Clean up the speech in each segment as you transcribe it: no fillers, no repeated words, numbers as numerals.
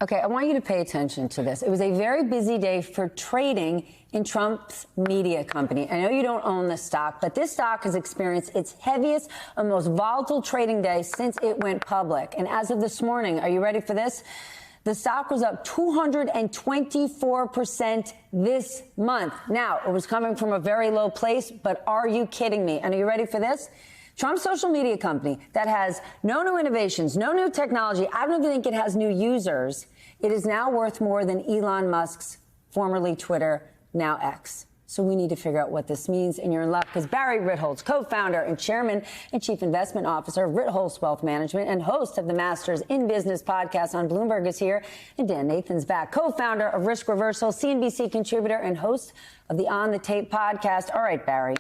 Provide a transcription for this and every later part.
Okay, I want you to pay attention to this. It was a very busy day for trading in Trump's media company. I know you don't own this stock, but this stock has experienced its heaviest and most volatile trading day since it went public. And as of this morning, are you ready for this? The stock was up 224% this month. Now, it was coming from a very low place, but are you kidding me? And are you ready for this? Trump's social media company that has no new innovations, no new technology, I don't even think it has new users. It is now worth more than Elon Musk's, formerly Twitter, now X. So we need to figure out what this means, and you're in luck because Barry Ritholtz, co-founder and chairman and chief investment officer of Ritholtz Wealth Management and host of the Masters in Business podcast on Bloomberg is here, and Dan Nathan's back, co-founder of Risk Reversal, CNBC contributor and host of the On the Tape podcast. All right, Barry.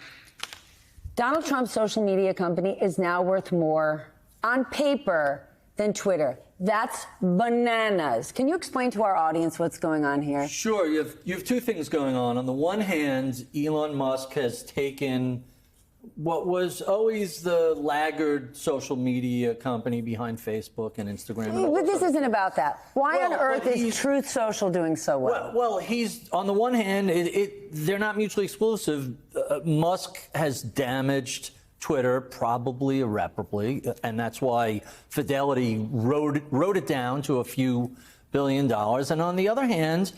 Donald Trump's social media company is now worth more on paper than Twitter. That's bananas. Can you explain to our audience what's going on here? Sure. You have two things going on. On the one hand, Elon Musk has taken what was always the laggard social media company behind Facebook and Instagram. But this isn't about that. Why on earth is Truth Social doing so well? Well, he's, on the one hand, they're not mutually exclusive. Musk has damaged Twitter probably irreparably, and that's why Fidelity wrote it down to a few $1 billion. And on the other hand,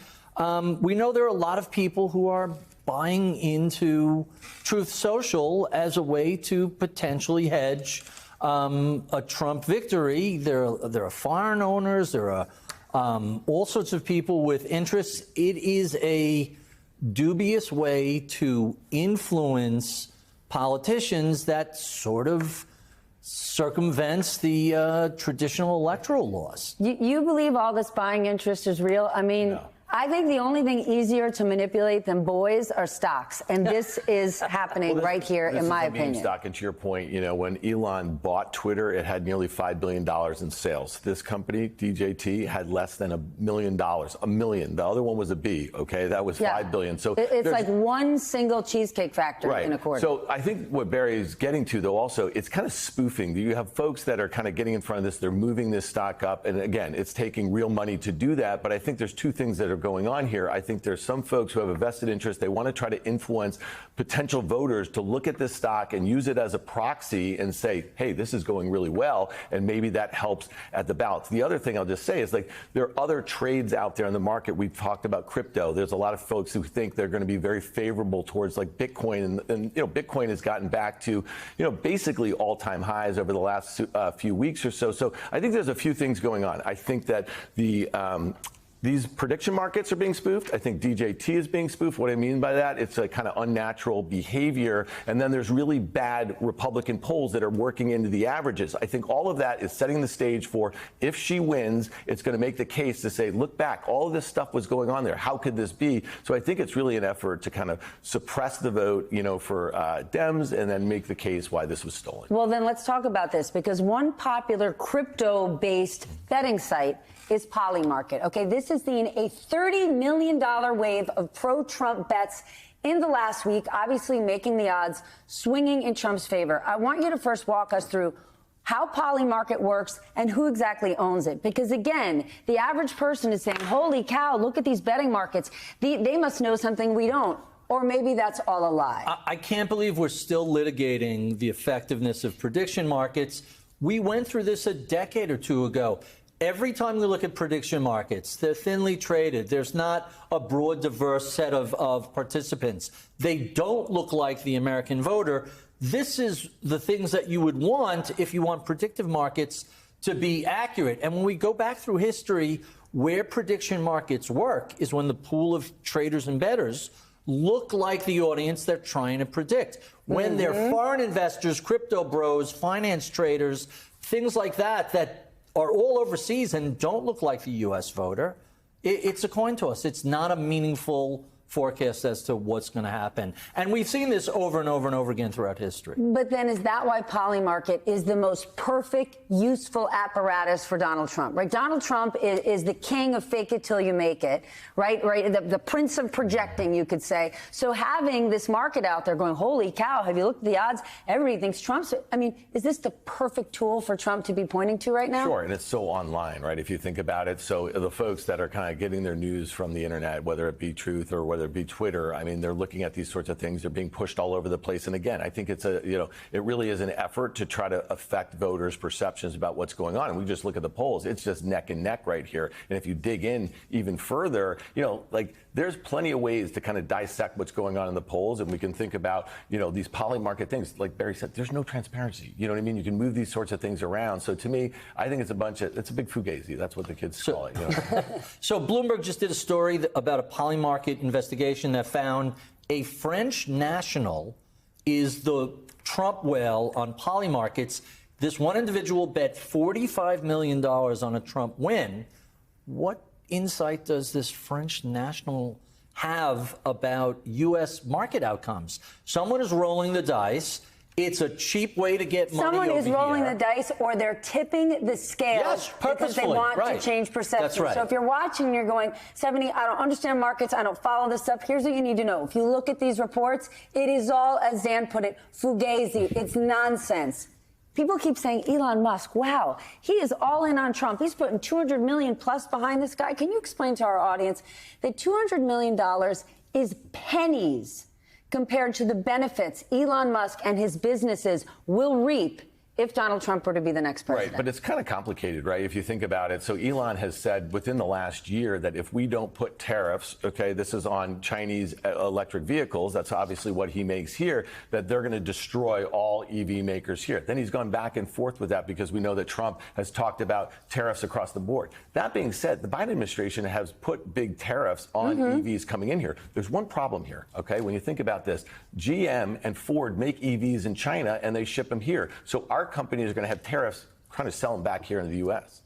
we know there are a lot of people who are buying into Truth Social as a way to potentially hedge a Trump victory. There are foreign owners. There are all sorts of people with interests. It is a dubious way to influence politicians that sort of circumvents the traditional electoral laws. You believe all this buying interest is real? I mean, no. I think the only thing easier to manipulate than boys are stocks, and this is happening right here, in my opinion. Stock, and to your point, when Elon bought Twitter, it had nearly $5 billion in sales. This company, DJT, had less than $1 million. $1 million. The other one was a B. Okay, that was $5 billion. So it's like one single Cheesecake Factory in a quarter. So I think what Barry is getting to, though, also, it's kind of spoofing. You have folks that are kind of getting in front of this. They're moving this stock up, and again, it's taking real money to do that. But I think there's two things that are going on here. I think there's some folks who have a vested interest. They want to try to influence potential voters to look at this stock and use it as a proxy and say, hey, this is going really well, and maybe that helps at the ballots. The other thing I'll just say is, there are other trades out there in the market. We've talked about crypto. There's a lot of folks who think they're going to be very favorable towards Bitcoin, and Bitcoin has gotten back to basically all-time highs over the last few weeks or so. So I think there's a few things going on. I think that these prediction markets are being spoofed. I think DJT is being spoofed. What I mean by that, it's a kind of unnatural behavior. And then there's really bad Republican polls that are working into the averages. I think all of that is setting the stage for, if she wins, it's going to make the case to say, look back, all of this stuff was going on there. How could this be? So I think it's really an effort to kind of suppress the vote, for Dems, and then make the case why this was stolen. Well, then let's talk about this, because one popular crypto-based betting site is Polymarket. Okay, this has seen a $30 million wave of pro-Trump bets in the last week, obviously making the odds swinging in Trump's favor. I want you to first walk us through how Polymarket works and who exactly owns it. Because, again, the average person is saying, holy cow, look at these betting markets. They must know something we don't. Or maybe that's all a lie. I can't believe we're still litigating the effectiveness of prediction markets. We went through this a decade or two ago. Every time we look at prediction markets, they're thinly traded. There's not a broad, diverse set of participants. They don't look like the American voter. This is the things that you would want if you want predictive markets to be accurate. And when we go back through history, where prediction markets work is when the pool of traders and bettors look like the audience they're trying to predict. When they're foreign investors, crypto bros, finance traders, things like that are all overseas and don't look like the U.S. voter, it's a coin toss. It's not a meaningful forecast as to what's going to happen. And we've seen this over and over and over again throughout history. But then is that why Polymarket is the most perfect, useful apparatus for Donald Trump, right? Donald Trump is the king of fake it till you make it, right? The prince of projecting, you could say. So having this market out there going, holy cow, have you looked at the odds? Everybody thinks Trump's, I mean, is this the perfect tool for Trump to be pointing to right now? Sure, and it's so online, right? If you think about it, so the folks that are kind of getting their news from the internet, whether it be Truth or whether it be Twitter, I mean, they're looking at these sorts of things. They're being pushed all over the place. And again, I think it's it really is an effort to try to affect voters' perceptions about what's going on. And we just look at the polls. It's just neck and neck right here. And if you dig in even further, there's plenty of ways to kind of dissect what's going on in the polls. And we can think about, these Polymarket things. Like Barry said, there's no transparency. You know what I mean? You can move these sorts of things around. So to me, I think it's a big fugazi. That's what the kids call it. So Bloomberg just did a story about a Polymarket investigation that found a French national is the Trump whale on Polymarkets. This one individual bet $45 million on a Trump win. What insight does this French national have about U.S. market outcomes? Someone is rolling the dice. It's a cheap way to get money Someone over is rolling here. the dice, or they're tipping the scales because they want to change perception. That's right. So if you're watching, you're going, 70, I don't understand markets. I don't follow this stuff. Here's what you need to know. If you look at these reports, it is all, as Dan put it, fugazi. It's nonsense. People keep saying Elon Musk, wow, he is all in on Trump. He's putting $200 million plus behind this guy. Can you explain to our audience that $200 million is pennies compared to the benefits Elon Musk and his businesses will reap if Donald Trump were to be the next president? Right, but it's kind of complicated, right, if you think about it. So Elon has said within the last year that if we don't put tariffs, okay, this is on Chinese electric vehicles, that's obviously what he makes here, that they're going to destroy all EV makers here. Then he's gone back and forth with that because we know that Trump has talked about tariffs across the board. That being said, the Biden administration has put big tariffs on EVs coming in here. There's one problem here, okay, when you think about this. GM and Ford make EVs in China and they ship them here. So our companies are going to have tariffs trying to sell them back here in the U.S.